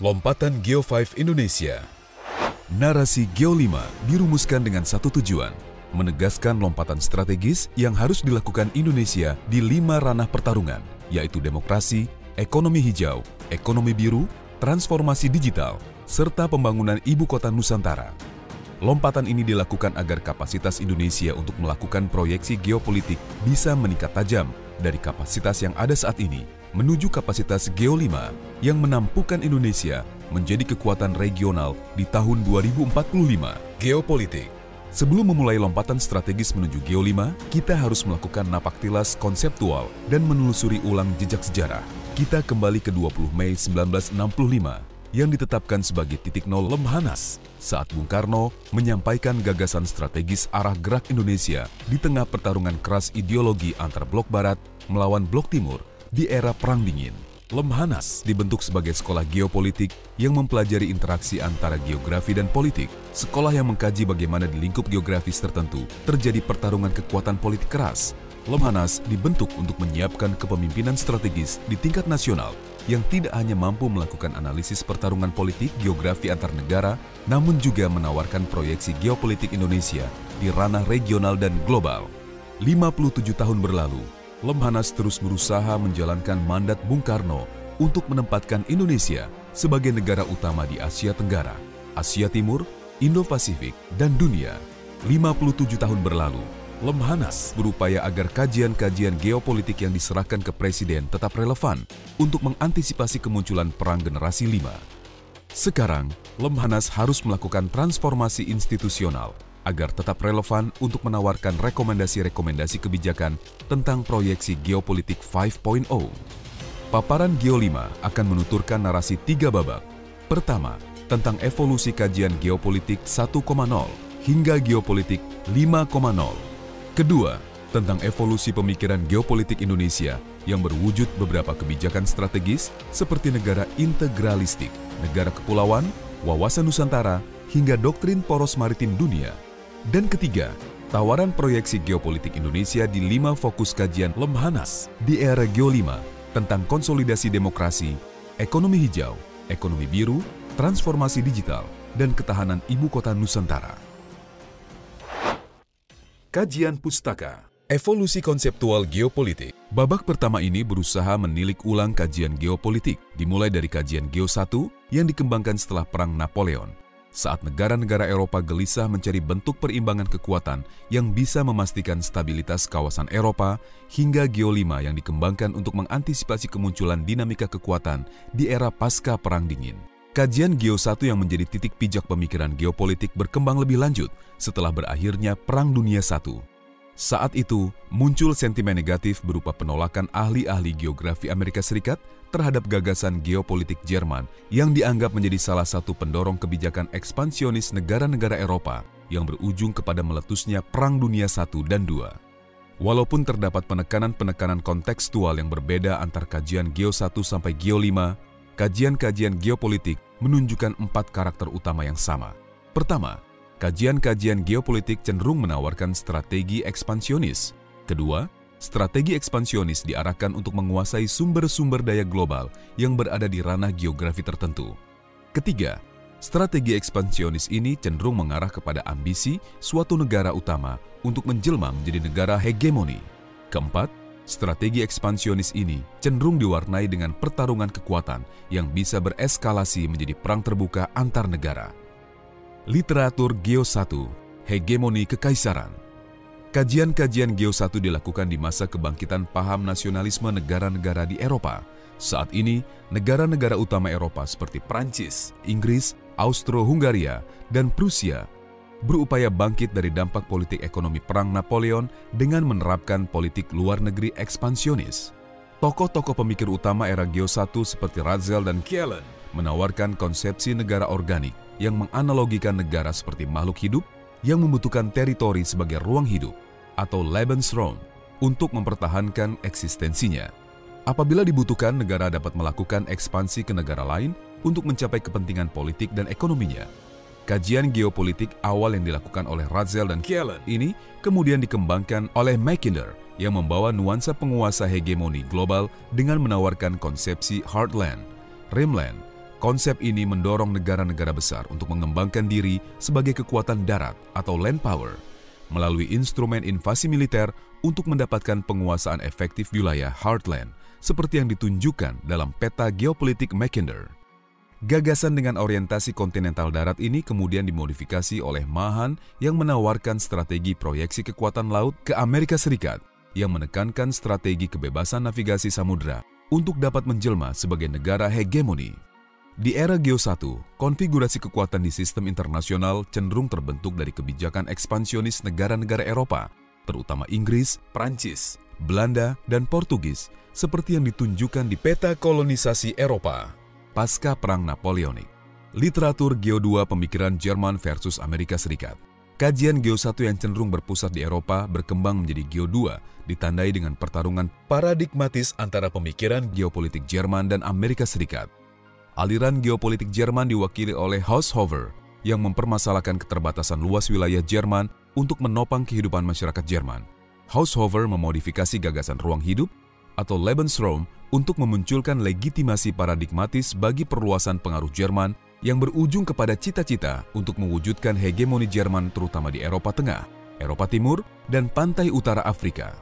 Lompatan Geo 5 Indonesia. Narasi Geo 5 dirumuskan dengan satu tujuan, menegaskan lompatan strategis yang harus dilakukan Indonesia di 5 ranah pertarungan, yaitu demokrasi, ekonomi hijau, ekonomi biru, transformasi digital, serta pembangunan ibu kota Nusantara. Lompatan ini dilakukan agar kapasitas Indonesia untuk melakukan proyeksi geopolitik bisa meningkat tajam dari kapasitas yang ada saat ini menuju kapasitas Geo 5 yang menampukan Indonesia menjadi kekuatan regional di tahun 2045. Geopolitik. Sebelum memulai lompatan strategis menuju Geo 5, kita harus melakukan napaktilas konseptual dan menelusuri ulang jejak sejarah. Kita kembali ke 20 Mei 1965 yang ditetapkan sebagai titik nol Lemhanas saat Bung Karno menyampaikan gagasan strategis arah gerak Indonesia di tengah pertarungan keras ideologi antar Blok Barat melawan Blok Timur di era Perang Dingin. Lemhanas dibentuk sebagai sekolah geopolitik yang mempelajari interaksi antara geografi dan politik. Sekolah yang mengkaji bagaimana di lingkup geografis tertentu terjadi pertarungan kekuatan politik keras. Lemhanas dibentuk untuk menyiapkan kepemimpinan strategis di tingkat nasional yang tidak hanya mampu melakukan analisis pertarungan politik geografi antar negara, namun juga menawarkan proyeksi geopolitik Indonesia di ranah regional dan global. 57 tahun berlalu, Lemhanas terus berusaha menjalankan mandat Bung Karno untuk menempatkan Indonesia sebagai negara utama di Asia Tenggara, Asia Timur, Indo-Pasifik, dan dunia. 57 tahun berlalu, Lemhanas berupaya agar kajian-kajian geopolitik yang diserahkan ke Presiden tetap relevan untuk mengantisipasi kemunculan Perang Generasi 5. Sekarang, Lemhanas harus melakukan transformasi institusional agar tetap relevan untuk menawarkan rekomendasi-rekomendasi kebijakan tentang proyeksi geopolitik 5.0. Paparan Geo 5 akan menuturkan narasi 3 babak. Pertama, tentang evolusi kajian geopolitik 1.0 hingga geopolitik 5.0. Kedua, tentang evolusi pemikiran geopolitik Indonesia yang berwujud beberapa kebijakan strategis seperti negara integralistik, negara kepulauan, wawasan Nusantara, hingga doktrin poros maritim dunia. Dan ketiga, tawaran proyeksi geopolitik Indonesia di 5 fokus kajian Lemhanas di era Geo 5 tentang konsolidasi demokrasi, ekonomi hijau, ekonomi biru, transformasi digital, dan ketahanan ibu kota Nusantara. Kajian Pustaka. Evolusi konseptual geopolitik. Babak pertama ini berusaha menilik ulang kajian geopolitik, dimulai dari kajian Geo 1 yang dikembangkan setelah Perang Napoleon, saat negara-negara Eropa gelisah mencari bentuk perimbangan kekuatan yang bisa memastikan stabilitas kawasan Eropa, hingga Geo 5 yang dikembangkan untuk mengantisipasi kemunculan dinamika kekuatan di era pasca Perang Dingin. Kajian Geo 1 yang menjadi titik pijak pemikiran geopolitik berkembang lebih lanjut setelah berakhirnya Perang Dunia I. Saat itu, muncul sentimen negatif berupa penolakan ahli-ahli geografi Amerika Serikat terhadap gagasan geopolitik Jerman yang dianggap menjadi salah satu pendorong kebijakan ekspansionis negara-negara Eropa yang berujung kepada meletusnya Perang Dunia I dan II. Walaupun terdapat penekanan-penekanan kontekstual yang berbeda antar kajian Geo 1 sampai Geo 5, kajian-kajian geopolitik menunjukkan 4 karakter utama yang sama. Pertama, kajian-kajian geopolitik cenderung menawarkan strategi ekspansionis. Kedua, strategi ekspansionis diarahkan untuk menguasai sumber-sumber daya global yang berada di ranah geografi tertentu. Ketiga, strategi ekspansionis ini cenderung mengarah kepada ambisi suatu negara utama untuk menjelma menjadi negara hegemoni. Keempat, strategi ekspansionis ini cenderung diwarnai dengan pertarungan kekuatan yang bisa bereskalasi menjadi perang terbuka antar negara. Literatur Geo 1, Hegemoni Kekaisaran. Kajian-kajian Geo 1 dilakukan di masa kebangkitan paham nasionalisme negara-negara di Eropa. Saat ini, negara-negara utama Eropa seperti Prancis, Inggris, Austro-Hungaria, dan Prusia berupaya bangkit dari dampak politik ekonomi Perang Napoleon dengan menerapkan politik luar negeri ekspansionis. Tokoh-tokoh pemikir utama era Geo 1 seperti Ratzel dan Kielen menawarkan konsepsi negara organik yang menganalogikan negara seperti makhluk hidup yang membutuhkan teritori sebagai ruang hidup atau Lebensraum untuk mempertahankan eksistensinya. Apabila dibutuhkan, negara dapat melakukan ekspansi ke negara lain untuk mencapai kepentingan politik dan ekonominya. Kajian geopolitik awal yang dilakukan oleh Ratzel dan Kielen ini kemudian dikembangkan oleh Mackinder yang membawa nuansa penguasa hegemoni global dengan menawarkan konsepsi Heartland, Rimland. Konsep ini mendorong negara-negara besar untuk mengembangkan diri sebagai kekuatan darat atau land power melalui instrumen invasi militer untuk mendapatkan penguasaan efektif wilayah Heartland seperti yang ditunjukkan dalam peta geopolitik Mackinder. Gagasan dengan orientasi kontinental darat ini kemudian dimodifikasi oleh Mahan yang menawarkan strategi proyeksi kekuatan laut ke Amerika Serikat yang menekankan strategi kebebasan navigasi samudra untuk dapat menjelma sebagai negara hegemoni. Di era Geo 1, konfigurasi kekuatan di sistem internasional cenderung terbentuk dari kebijakan ekspansionis negara-negara Eropa, terutama Inggris, Prancis, Belanda, dan Portugis, seperti yang ditunjukkan di peta kolonisasi Eropa pasca Perang Napoleonik. Literatur Geo 2 pemikiran Jerman versus Amerika Serikat. Kajian Geo 1 yang cenderung berpusat di Eropa berkembang menjadi Geo 2, ditandai dengan pertarungan paradigmatis antara pemikiran geopolitik Jerman dan Amerika Serikat. Aliran geopolitik Jerman diwakili oleh Haushofer yang mempermasalahkan keterbatasan luas wilayah Jerman untuk menopang kehidupan masyarakat Jerman. Haushofer memodifikasi gagasan ruang hidup atau Lebensraum untuk memunculkan legitimasi paradigmatis bagi perluasan pengaruh Jerman yang berujung kepada cita-cita untuk mewujudkan hegemoni Jerman terutama di Eropa Tengah, Eropa Timur, dan pantai utara Afrika.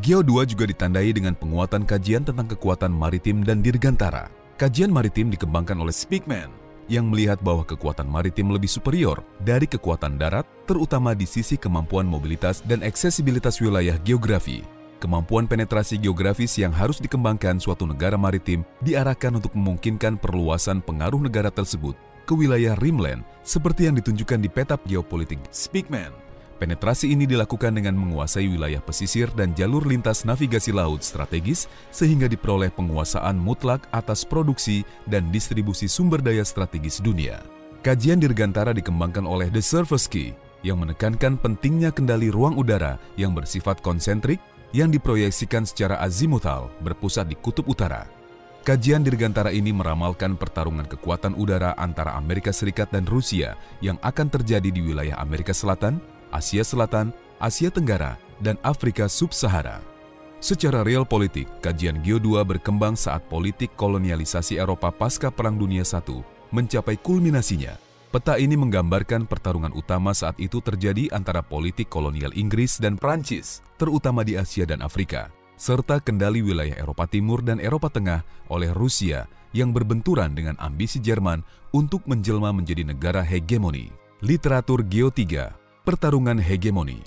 Geo 2 juga ditandai dengan penguatan kajian tentang kekuatan maritim dan dirgantara. Kajian maritim dikembangkan oleh Speakman yang melihat bahwa kekuatan maritim lebih superior dari kekuatan darat, terutama di sisi kemampuan mobilitas dan aksesibilitas wilayah geografi. Kemampuan penetrasi geografis yang harus dikembangkan suatu negara maritim diarahkan untuk memungkinkan perluasan pengaruh negara tersebut ke wilayah Rimland seperti yang ditunjukkan di peta geopolitik Speakman. Penetrasi ini dilakukan dengan menguasai wilayah pesisir dan jalur lintas navigasi laut strategis sehingga diperoleh penguasaan mutlak atas produksi dan distribusi sumber daya strategis dunia. Kajian dirgantara dikembangkan oleh De Servatsky yang menekankan pentingnya kendali ruang udara yang bersifat konsentrik yang diproyeksikan secara azimutal berpusat di kutub utara. Kajian dirgantara ini meramalkan pertarungan kekuatan udara antara Amerika Serikat dan Rusia yang akan terjadi di wilayah Amerika Selatan, Asia Selatan, Asia Tenggara, dan Afrika Sub-Sahara. Secara real politik, kajian Geo 2 berkembang saat politik kolonialisasi Eropa pasca Perang Dunia I mencapai kulminasinya. Peta ini menggambarkan pertarungan utama saat itu terjadi antara politik kolonial Inggris dan Prancis, terutama di Asia dan Afrika, serta kendali wilayah Eropa Timur dan Eropa Tengah oleh Rusia yang berbenturan dengan ambisi Jerman untuk menjelma menjadi negara hegemoni. Literatur Geo 3, pertarungan hegemoni.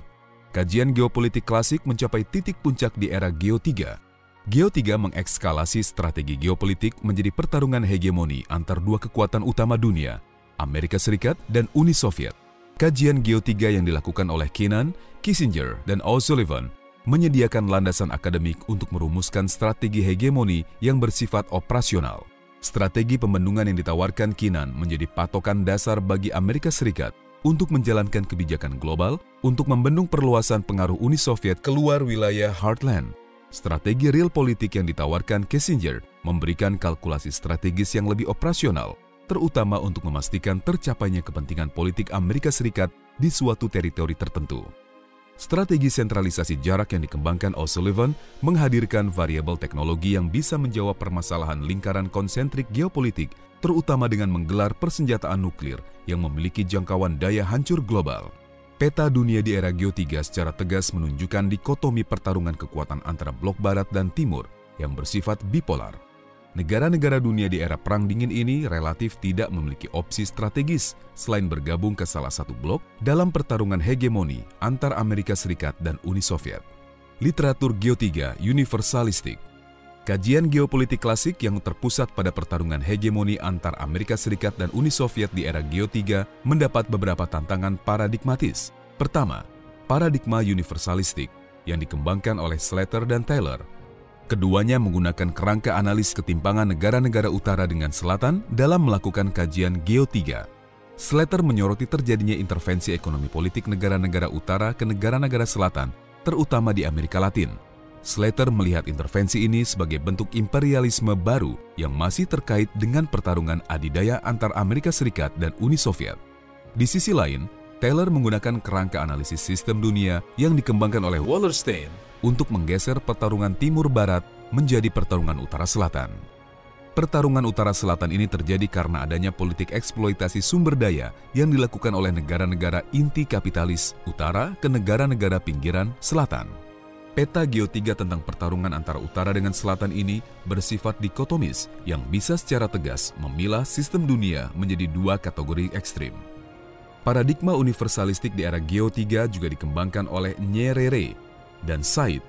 Kajian geopolitik klasik mencapai titik puncak di era Geo 3. Geo 3 mengekskalasi strategi geopolitik menjadi pertarungan hegemoni antar dua kekuatan utama dunia, Amerika Serikat dan Uni Soviet. Kajian Geo 3 yang dilakukan oleh Kennan, Kissinger, dan O'Sullivan menyediakan landasan akademik untuk merumuskan strategi hegemoni yang bersifat operasional. Strategi pembendungan yang ditawarkan Kennan menjadi patokan dasar bagi Amerika Serikat untuk menjalankan kebijakan global untuk membendung perluasan pengaruh Uni Soviet keluar wilayah Heartland. Strategi real politik yang ditawarkan Kissinger memberikan kalkulasi strategis yang lebih operasional, terutama untuk memastikan tercapainya kepentingan politik Amerika Serikat di suatu teritori tertentu. Strategi sentralisasi jarak yang dikembangkan O'Sullivan menghadirkan variabel teknologi yang bisa menjawab permasalahan lingkaran konsentrik geopolitik, terutama dengan menggelar persenjataan nuklir yang memiliki jangkauan daya hancur global. Peta dunia di era Geo 3 secara tegas menunjukkan dikotomi pertarungan kekuatan antara blok Barat dan Timur yang bersifat bipolar. Negara-negara dunia di era Perang Dingin ini relatif tidak memiliki opsi strategis selain bergabung ke salah satu blok dalam pertarungan hegemoni antar Amerika Serikat dan Uni Soviet. Literatur Geo 3 universalistik. Kajian geopolitik klasik yang terpusat pada pertarungan hegemoni antar Amerika Serikat dan Uni Soviet di era Geo 3 mendapat beberapa tantangan paradigmatis. Pertama, paradigma universalistik yang dikembangkan oleh Slater dan Taylor. Keduanya menggunakan kerangka analis ketimpangan negara-negara utara dengan selatan dalam melakukan kajian Geo 3. Slater menyoroti terjadinya intervensi ekonomi politik negara-negara utara ke negara-negara selatan, terutama di Amerika Latin. Slater melihat intervensi ini sebagai bentuk imperialisme baru yang masih terkait dengan pertarungan adidaya antar Amerika Serikat dan Uni Soviet. Di sisi lain, Taylor menggunakan kerangka analisis sistem dunia yang dikembangkan oleh Wallerstein untuk menggeser pertarungan timur-barat menjadi pertarungan utara-selatan. Pertarungan utara-selatan ini terjadi karena adanya politik eksploitasi sumber daya yang dilakukan oleh negara-negara inti kapitalis utara ke negara-negara pinggiran selatan. Peta Geo3 tentang pertarungan antara utara dengan selatan ini bersifat dikotomis yang bisa secara tegas memilah sistem dunia menjadi dua kategori ekstrim. Paradigma universalistik di era Geo3 juga dikembangkan oleh Nyerere dan Said.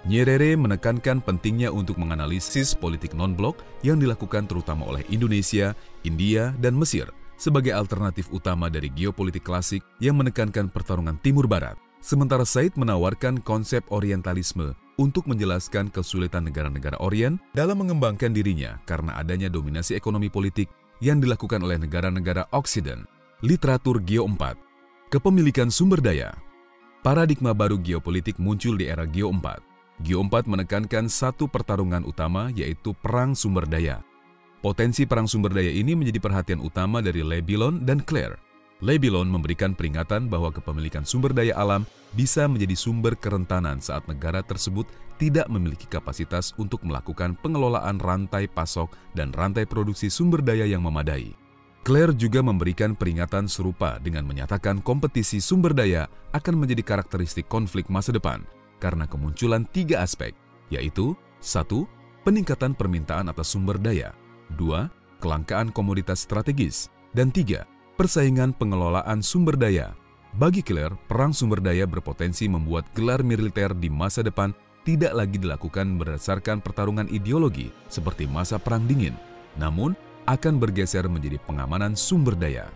Nyerere menekankan pentingnya untuk menganalisis politik non-blok yang dilakukan terutama oleh Indonesia, India, dan Mesir sebagai alternatif utama dari geopolitik klasik yang menekankan pertarungan timur-barat. Sementara Said menawarkan konsep orientalisme untuk menjelaskan kesulitan negara-negara Orient dalam mengembangkan dirinya karena adanya dominasi ekonomi politik yang dilakukan oleh negara-negara Oksiden. Literatur Geo4. Kepemilikan sumber daya. Paradigma baru geopolitik muncul di era Geo4. Geo4 menekankan satu pertarungan utama, yaitu perang sumber daya. Potensi perang sumber daya ini menjadi perhatian utama dari Le Billon dan Claire. Le Billon memberikan peringatan bahwa kepemilikan sumber daya alam bisa menjadi sumber kerentanan saat negara tersebut tidak memiliki kapasitas untuk melakukan pengelolaan rantai pasok dan rantai produksi sumber daya yang memadai. Claire juga memberikan peringatan serupa dengan menyatakan kompetisi sumber daya akan menjadi karakteristik konflik masa depan karena kemunculan tiga aspek, yaitu 1. Peningkatan permintaan atas sumber daya, 2. Kelangkaan komoditas strategis, dan 3. Persaingan pengelolaan sumber daya. Bagi Claire, perang sumber daya berpotensi membuat gelar militer di masa depan tidak lagi dilakukan berdasarkan pertarungan ideologi seperti masa Perang Dingin, namun akan bergeser menjadi pengamanan sumber daya.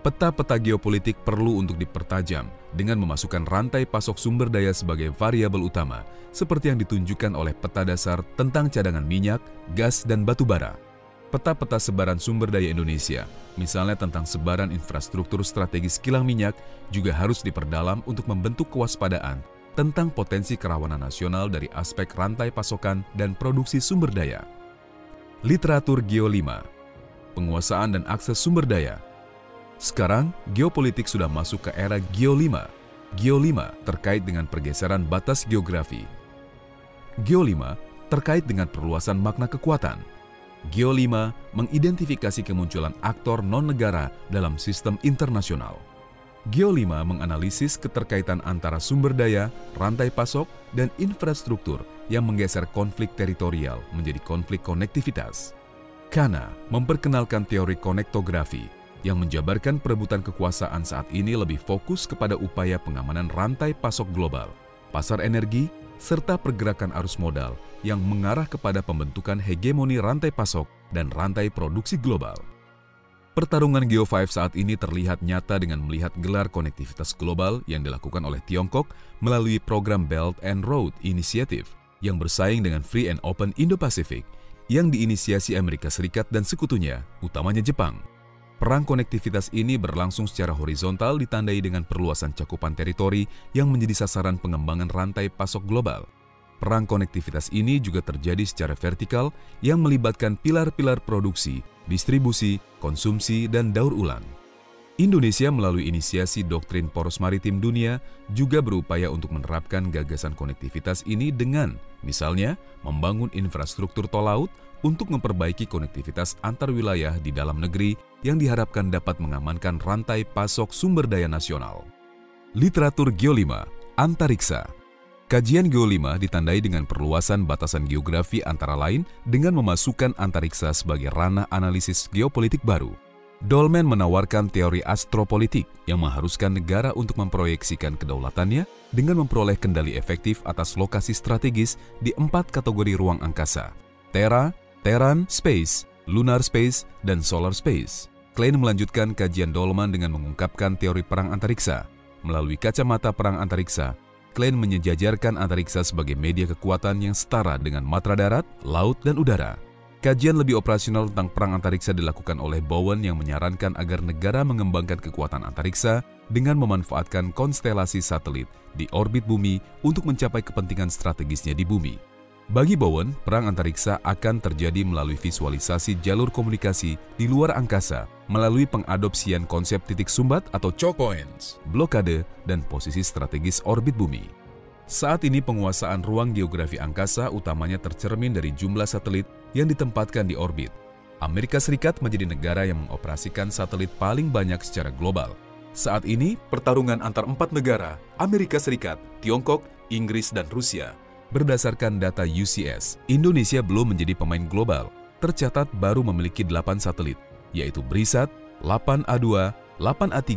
Peta-peta geopolitik perlu untuk dipertajam dengan memasukkan rantai pasok sumber daya sebagai variabel utama, seperti yang ditunjukkan oleh peta dasar tentang cadangan minyak, gas, dan batu bara. Peta-peta sebaran sumber daya Indonesia, misalnya tentang sebaran infrastruktur strategis kilang minyak, juga harus diperdalam untuk membentuk kewaspadaan tentang potensi kerawanan nasional dari aspek rantai pasokan dan produksi sumber daya. Literatur Geo5. Penguasaan dan akses sumber daya. Sekarang, geopolitik sudah masuk ke era Geo5. Geo5 terkait dengan pergeseran batas geografi. Geo5 terkait dengan perluasan makna kekuatan. Geo5 mengidentifikasi kemunculan aktor non-negara dalam sistem internasional. Geo5 menganalisis keterkaitan antara sumber daya, rantai pasok, dan infrastruktur yang menggeser konflik teritorial menjadi konflik konektivitas. Kana memperkenalkan teori konektografi yang menjabarkan perebutan kekuasaan saat ini lebih fokus kepada upaya pengamanan rantai pasok global, pasar energi, serta pergerakan arus modal yang mengarah kepada pembentukan hegemoni rantai pasok dan rantai produksi global. Pertarungan Geo5 saat ini terlihat nyata dengan melihat gelar konektivitas global yang dilakukan oleh Tiongkok melalui program Belt and Road Initiative yang bersaing dengan Free and Open Indo-Pacific yang diinisiasi Amerika Serikat dan sekutunya, utamanya Jepang. Perang konektivitas ini berlangsung secara horizontal ditandai dengan perluasan cakupan teritori yang menjadi sasaran pengembangan rantai pasok global. Perang konektivitas ini juga terjadi secara vertikal yang melibatkan pilar-pilar produksi, distribusi, konsumsi, dan daur ulang. Indonesia melalui inisiasi Doktrin Poros Maritim Dunia juga berupaya untuk menerapkan gagasan konektivitas ini dengan, misalnya, membangun infrastruktur tol laut untuk memperbaiki konektivitas antar wilayah di dalam negeri yang diharapkan dapat mengamankan rantai pasok sumber daya nasional. Literatur Geo5, Antariksa. Kajian Geo5 ditandai dengan perluasan batasan geografi antara lain dengan memasukkan antariksa sebagai ranah analisis geopolitik baru. Dolman menawarkan teori astropolitik yang mengharuskan negara untuk memproyeksikan kedaulatannya dengan memperoleh kendali efektif atas lokasi strategis di 4 kategori ruang angkasa: Terra, Terran Space, Lunar Space, dan Solar Space. Klein melanjutkan kajian Dolman dengan mengungkapkan teori perang antariksa. Melalui kacamata perang antariksa, Klein menyejajarkan antariksa sebagai media kekuatan yang setara dengan matra darat, laut, dan udara. Kajian lebih operasional tentang perang antariksa dilakukan oleh Bowen yang menyarankan agar negara mengembangkan kekuatan antariksa dengan memanfaatkan konstelasi satelit di orbit bumi untuk mencapai kepentingan strategisnya di bumi. Bagi Bowen, perang antariksa akan terjadi melalui visualisasi jalur komunikasi di luar angkasa, melalui pengadopsian konsep titik sumbat atau choke points, blokade, dan posisi strategis orbit bumi. Saat ini penguasaan ruang geografi angkasa utamanya tercermin dari jumlah satelit yang ditempatkan di orbit. Amerika Serikat menjadi negara yang mengoperasikan satelit paling banyak secara global. Saat ini, pertarungan antar 4 negara, Amerika Serikat, Tiongkok, Inggris, dan Rusia. Berdasarkan data UCS, Indonesia belum menjadi pemain global. Tercatat baru memiliki 8 satelit, yaitu BRISAT, 8A2, 8A3,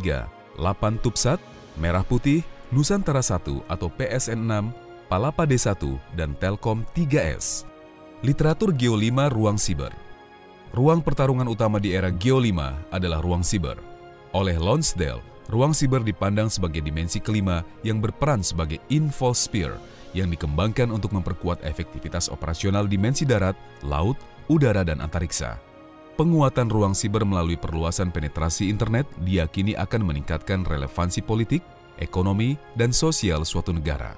8 TUBSAT, Merah Putih, Nusantara 1 atau PSN 6, Palapa D1, dan Telkom 3S. Literatur Geo 5 Ruang Siber. Ruang pertarungan utama di era Geo 5 adalah ruang siber. Oleh Lonsdale, ruang siber dipandang sebagai dimensi kelima yang berperan sebagai infosphere, yang dikembangkan untuk memperkuat efektivitas operasional dimensi darat, laut, udara, dan antariksa. Penguatan ruang siber melalui perluasan penetrasi internet diyakini akan meningkatkan relevansi politik, ekonomi, dan sosial suatu negara.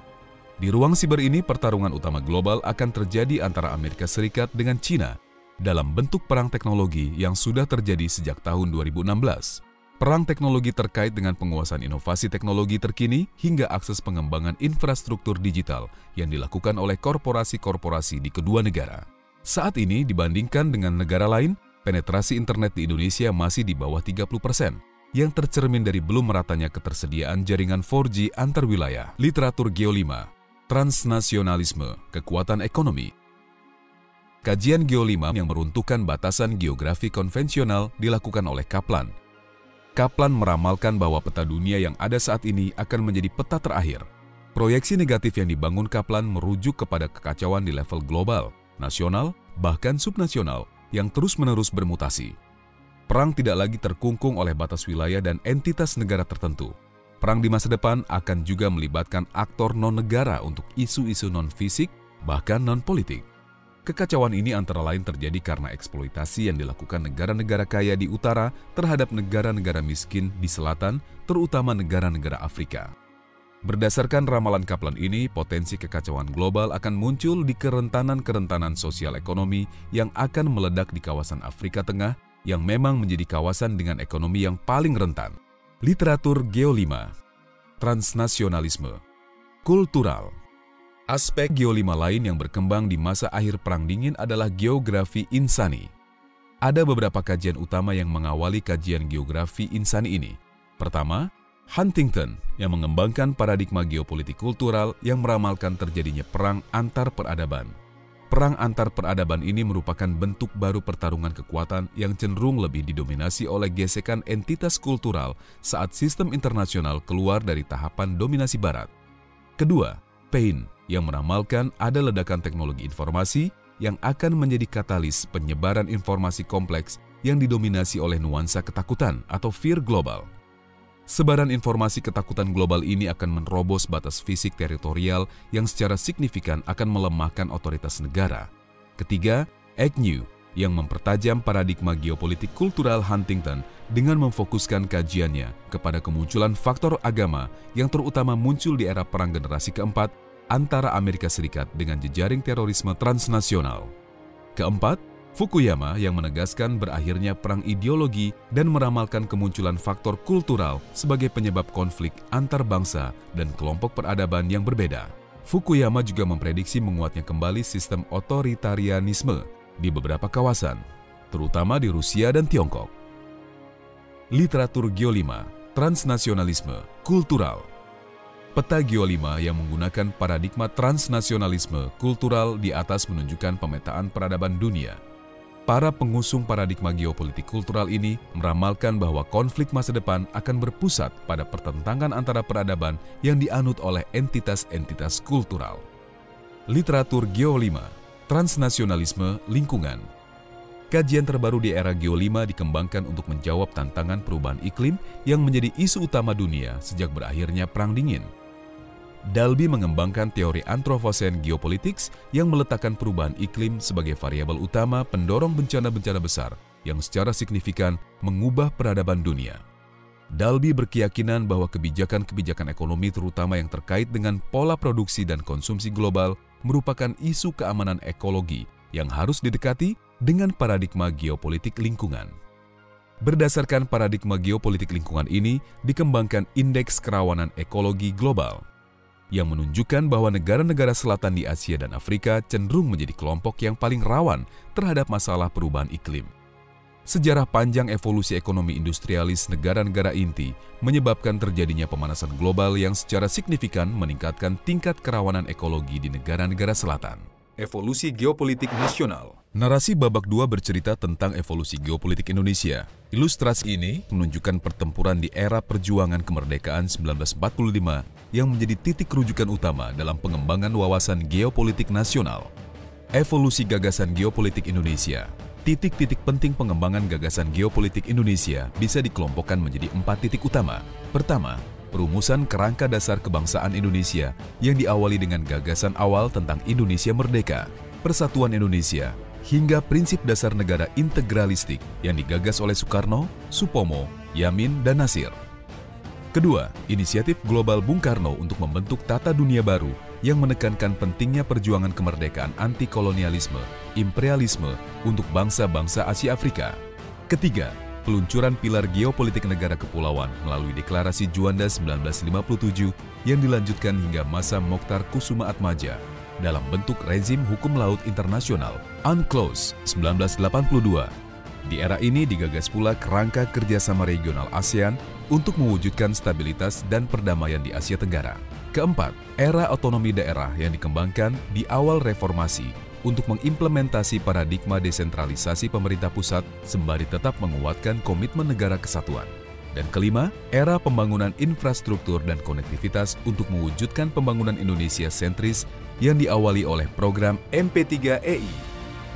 Di ruang siber ini, pertarungan utama global akan terjadi antara Amerika Serikat dengan China dalam bentuk perang teknologi yang sudah terjadi sejak tahun 2016. Perang teknologi terkait dengan penguasaan inovasi teknologi terkini hingga akses pengembangan infrastruktur digital yang dilakukan oleh korporasi-korporasi di kedua negara. Saat ini dibandingkan dengan negara lain, penetrasi internet di Indonesia masih di bawah 30%, yang tercermin dari belum meratanya ketersediaan jaringan 4G antar wilayah. Literatur Geo 5, transnasionalisme, kekuatan ekonomi. Kajian Geo 5 yang meruntuhkan batasan geografi konvensional dilakukan oleh Kaplan. Kaplan meramalkan bahwa peta dunia yang ada saat ini akan menjadi peta terakhir. Proyeksi negatif yang dibangun Kaplan merujuk kepada kekacauan di level global, nasional, bahkan subnasional yang terus-menerus bermutasi. Perang tidak lagi terkungkung oleh batas wilayah dan entitas negara tertentu. Perang di masa depan akan juga melibatkan aktor non-negara untuk isu-isu non-fisik, bahkan non-politik. Kekacauan ini antara lain terjadi karena eksploitasi yang dilakukan negara-negara kaya di utara terhadap negara-negara miskin di selatan, terutama negara-negara Afrika. Berdasarkan ramalan Kaplan ini, potensi kekacauan global akan muncul di kerentanan-kerentanan sosial ekonomi yang akan meledak di kawasan Afrika Tengah yang memang menjadi kawasan dengan ekonomi yang paling rentan. Literatur Geo 5, transnasionalisme, kultural. Aspek Geo 5 lain yang berkembang di masa akhir Perang Dingin adalah geografi insani. Ada beberapa kajian utama yang mengawali kajian geografi insani ini. Pertama, Huntington yang mengembangkan paradigma geopolitik kultural yang meramalkan terjadinya perang antar peradaban. Perang antar peradaban ini merupakan bentuk baru pertarungan kekuatan yang cenderung lebih didominasi oleh gesekan entitas kultural saat sistem internasional keluar dari tahapan dominasi Barat. Kedua, Payne yang meramalkan ada ledakan teknologi informasi yang akan menjadi katalis penyebaran informasi kompleks yang didominasi oleh nuansa ketakutan atau fear global. Sebaran informasi ketakutan global ini akan menerobos batas fisik teritorial yang secara signifikan akan melemahkan otoritas negara. Ketiga, Agnew yang mempertajam paradigma geopolitik kultural Huntington dengan memfokuskan kajiannya kepada kemunculan faktor agama yang terutama muncul di era Perang Generasi Keempat antara Amerika Serikat dengan jejaring terorisme transnasional. Keempat, Fukuyama yang menegaskan berakhirnya perang ideologi dan meramalkan kemunculan faktor kultural sebagai penyebab konflik antar bangsa dan kelompok peradaban yang berbeda. Fukuyama juga memprediksi menguatnya kembali sistem otoritarianisme di beberapa kawasan, terutama di Rusia dan Tiongkok. Literatur Geo 5, transnasionalisme, kultural. Peta Geo 5 yang menggunakan paradigma transnasionalisme kultural di atas menunjukkan pemetaan peradaban dunia. Para pengusung paradigma geopolitik kultural ini meramalkan bahwa konflik masa depan akan berpusat pada pertentangan antara peradaban yang dianut oleh entitas-entitas kultural. Literatur Geo 5, transnasionalisme, lingkungan. Kajian terbaru di era Geo 5 dikembangkan untuk menjawab tantangan perubahan iklim yang menjadi isu utama dunia sejak berakhirnya Perang Dingin. Dalby mengembangkan teori Anthropocene Geopolitics yang meletakkan perubahan iklim sebagai variabel utama pendorong bencana-bencana besar yang secara signifikan mengubah peradaban dunia. Dalby berkeyakinan bahwa kebijakan-kebijakan ekonomi terutama yang terkait dengan pola produksi dan konsumsi global merupakan isu keamanan ekologi yang harus didekati dengan paradigma geopolitik lingkungan. Berdasarkan paradigma geopolitik lingkungan ini, dikembangkan Indeks Kerawanan Ekologi Global, yang menunjukkan bahwa negara-negara selatan di Asia dan Afrika cenderung menjadi kelompok yang paling rawan terhadap masalah perubahan iklim. Sejarah panjang evolusi ekonomi industrialis negara-negara inti menyebabkan terjadinya pemanasan global yang secara signifikan meningkatkan tingkat kerawanan ekologi di negara-negara selatan. Evolusi geopolitik nasional. Narasi babak 2 bercerita tentang evolusi geopolitik Indonesia. Ilustrasi ini menunjukkan pertempuran di era perjuangan kemerdekaan 1945 yang menjadi titik rujukan utama dalam pengembangan wawasan geopolitik nasional. Evolusi gagasan geopolitik Indonesia. Titik-titik penting pengembangan gagasan geopolitik Indonesia bisa dikelompokkan menjadi 4 titik utama. Pertama, perumusan kerangka dasar kebangsaan Indonesia yang diawali dengan gagasan awal tentang Indonesia Merdeka, Persatuan Indonesia, hingga prinsip dasar negara integralistik yang digagas oleh Soekarno, Supomo, Yamin, dan Nasir. Kedua, inisiatif global Bung Karno untuk membentuk tata dunia baru yang menekankan pentingnya perjuangan kemerdekaan anti-kolonialisme, imperialisme untuk bangsa-bangsa Asia Afrika. Ketiga, peluncuran pilar geopolitik negara kepulauan melalui Deklarasi Juanda 1957 yang dilanjutkan hingga masa Mokhtar Kusumaatmadja dalam bentuk rezim hukum laut internasional UNCLOS 1982. Di era ini digagas pula kerangka kerjasama regional ASEAN untuk mewujudkan stabilitas dan perdamaian di Asia Tenggara. Keempat, era otonomi daerah yang dikembangkan di awal reformasi untuk mengimplementasi paradigma desentralisasi pemerintah pusat sembari tetap menguatkan komitmen negara kesatuan. Dan kelima, era pembangunan infrastruktur dan konektivitas untuk mewujudkan pembangunan Indonesia sentris yang diawali oleh program MP3EI,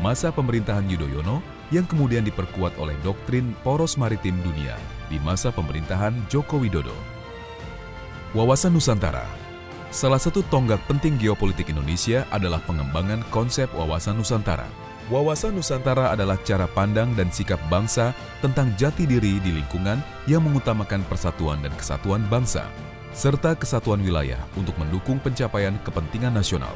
masa pemerintahan Yudhoyono yang kemudian diperkuat oleh doktrin poros maritim dunia di masa pemerintahan Joko Widodo. Wawasan Nusantara. Salah satu tonggak penting geopolitik Indonesia adalah pengembangan konsep wawasan Nusantara. Wawasan Nusantara adalah cara pandang dan sikap bangsa tentang jati diri di lingkungan yang mengutamakan persatuan dan kesatuan bangsa, serta kesatuan wilayah untuk mendukung pencapaian kepentingan nasional.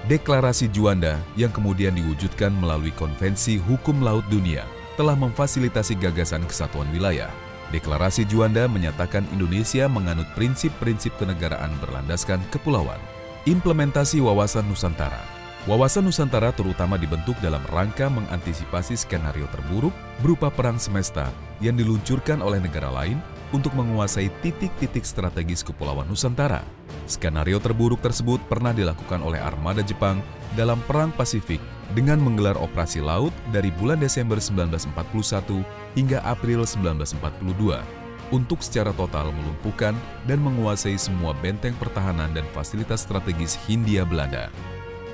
Deklarasi Juanda yang kemudian diwujudkan melalui Konvensi Hukum Laut Dunia telah memfasilitasi gagasan kesatuan wilayah. Deklarasi Juanda menyatakan Indonesia menganut prinsip-prinsip kenegaraan berlandaskan kepulauan. Implementasi Wawasan Nusantara. Wawasan Nusantara terutama dibentuk dalam rangka mengantisipasi skenario terburuk berupa perang semesta yang diluncurkan oleh negara lain untuk menguasai titik-titik strategis Kepulauan Nusantara. Skenario terburuk tersebut pernah dilakukan oleh armada Jepang dalam Perang Pasifik dengan menggelar operasi laut dari bulan Desember 1941 hingga April 1942 untuk secara total melumpuhkan dan menguasai semua benteng pertahanan dan fasilitas strategis Hindia Belanda.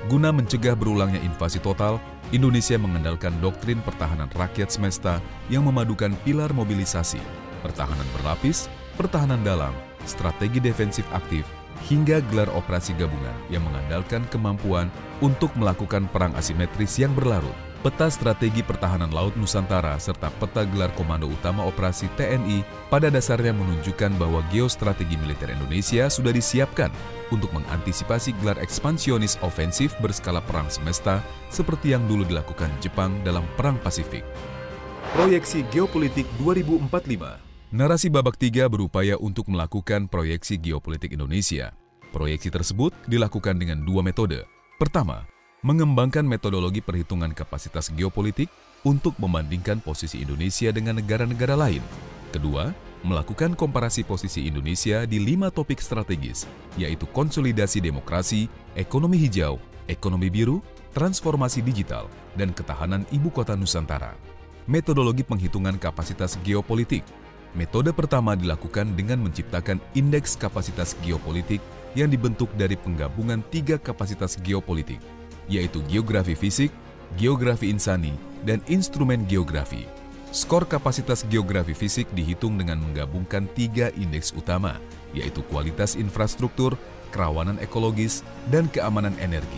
Guna mencegah berulangnya invasi total, Indonesia mengandalkan doktrin pertahanan rakyat semesta yang memadukan pilar mobilisasi, pertahanan berlapis, pertahanan dalam, strategi defensif aktif, hingga gelar operasi gabungan yang mengandalkan kemampuan untuk melakukan perang asimetris yang berlarut. Peta strategi pertahanan laut Nusantara serta peta gelar komando utama operasi TNI pada dasarnya menunjukkan bahwa geostrategi militer Indonesia sudah disiapkan untuk mengantisipasi gelar ekspansionis ofensif berskala perang semesta seperti yang dulu dilakukan Jepang dalam Perang Pasifik. Proyeksi Geopolitik 2045. Narasi babak 3 berupaya untuk melakukan proyeksi geopolitik Indonesia. Proyeksi tersebut dilakukan dengan 2 metode. Pertama, mengembangkan metodologi perhitungan kapasitas geopolitik untuk membandingkan posisi Indonesia dengan negara-negara lain. Kedua, melakukan komparasi posisi Indonesia di 5 topik strategis, yaitu konsolidasi demokrasi, ekonomi hijau, ekonomi biru, transformasi digital, dan ketahanan ibu kota Nusantara. Metodologi penghitungan kapasitas geopolitik. Metode pertama dilakukan dengan menciptakan indeks kapasitas geopolitik yang dibentuk dari penggabungan 3 kapasitas geopolitik, yaitu geografi fisik, geografi insani, dan instrumen geografi. Skor kapasitas geografi fisik dihitung dengan menggabungkan 3 indeks utama, yaitu kualitas infrastruktur, kerawanan ekologis, dan keamanan energi.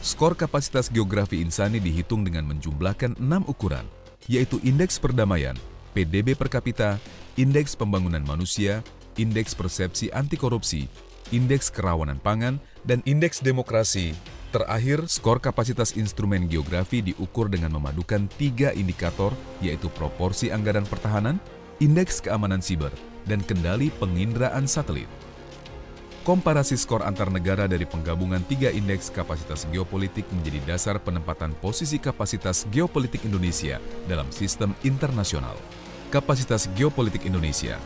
Skor kapasitas geografi insani dihitung dengan menjumlahkan 6 ukuran, yaitu indeks perdamaian, PDB per kapita, indeks pembangunan manusia, indeks persepsi anti korupsi, indeks kerawanan pangan, dan indeks demokrasi Terakhir, skor kapasitas instrumen geografi diukur dengan memadukan 3 indikator, yaitu proporsi anggaran pertahanan, indeks keamanan siber, dan kendali penginderaan satelit. Komparasi skor antar negara dari penggabungan 3 indeks kapasitas geopolitik menjadi dasar penempatan posisi kapasitas geopolitik Indonesia dalam sistem internasional. Kapasitas geopolitik Indonesia.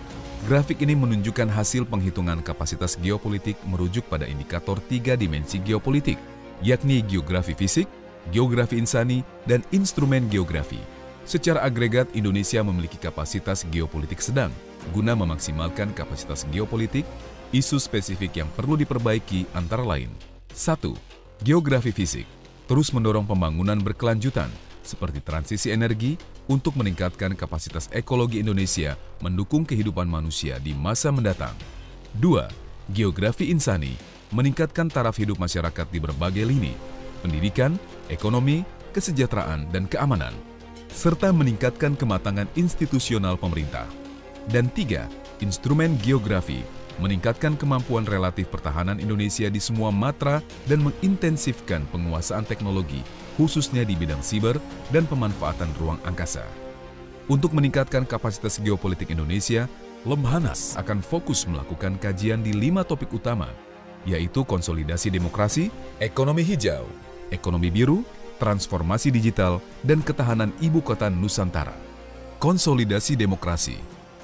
Grafik ini menunjukkan hasil penghitungan kapasitas geopolitik merujuk pada indikator 3 dimensi geopolitik, yakni geografi fisik, geografi insani, dan instrumen geografi. Secara agregat, Indonesia memiliki kapasitas geopolitik sedang. Guna memaksimalkan kapasitas geopolitik, isu spesifik yang perlu diperbaiki antara lain. 1. Geografi fisik. Terus mendorong pembangunan berkelanjutan, seperti transisi energi, untuk meningkatkan kapasitas ekologi Indonesia mendukung kehidupan manusia di masa mendatang. 2. Geografi insani. Meningkatkan taraf hidup masyarakat di berbagai lini, pendidikan, ekonomi, kesejahteraan, dan keamanan, serta meningkatkan kematangan institusional pemerintah. Dan 3. Instrumen geografi, meningkatkan kemampuan relatif pertahanan Indonesia di semua matra dan mengintensifkan penguasaan teknologi, khususnya di bidang siber dan pemanfaatan ruang angkasa. Untuk meningkatkan kapasitas geopolitik Indonesia, Lemhanas akan fokus melakukan kajian di 5 topik utama, yaitu konsolidasi demokrasi, ekonomi hijau, ekonomi biru, transformasi digital, dan ketahanan ibu kota Nusantara. Konsolidasi demokrasi.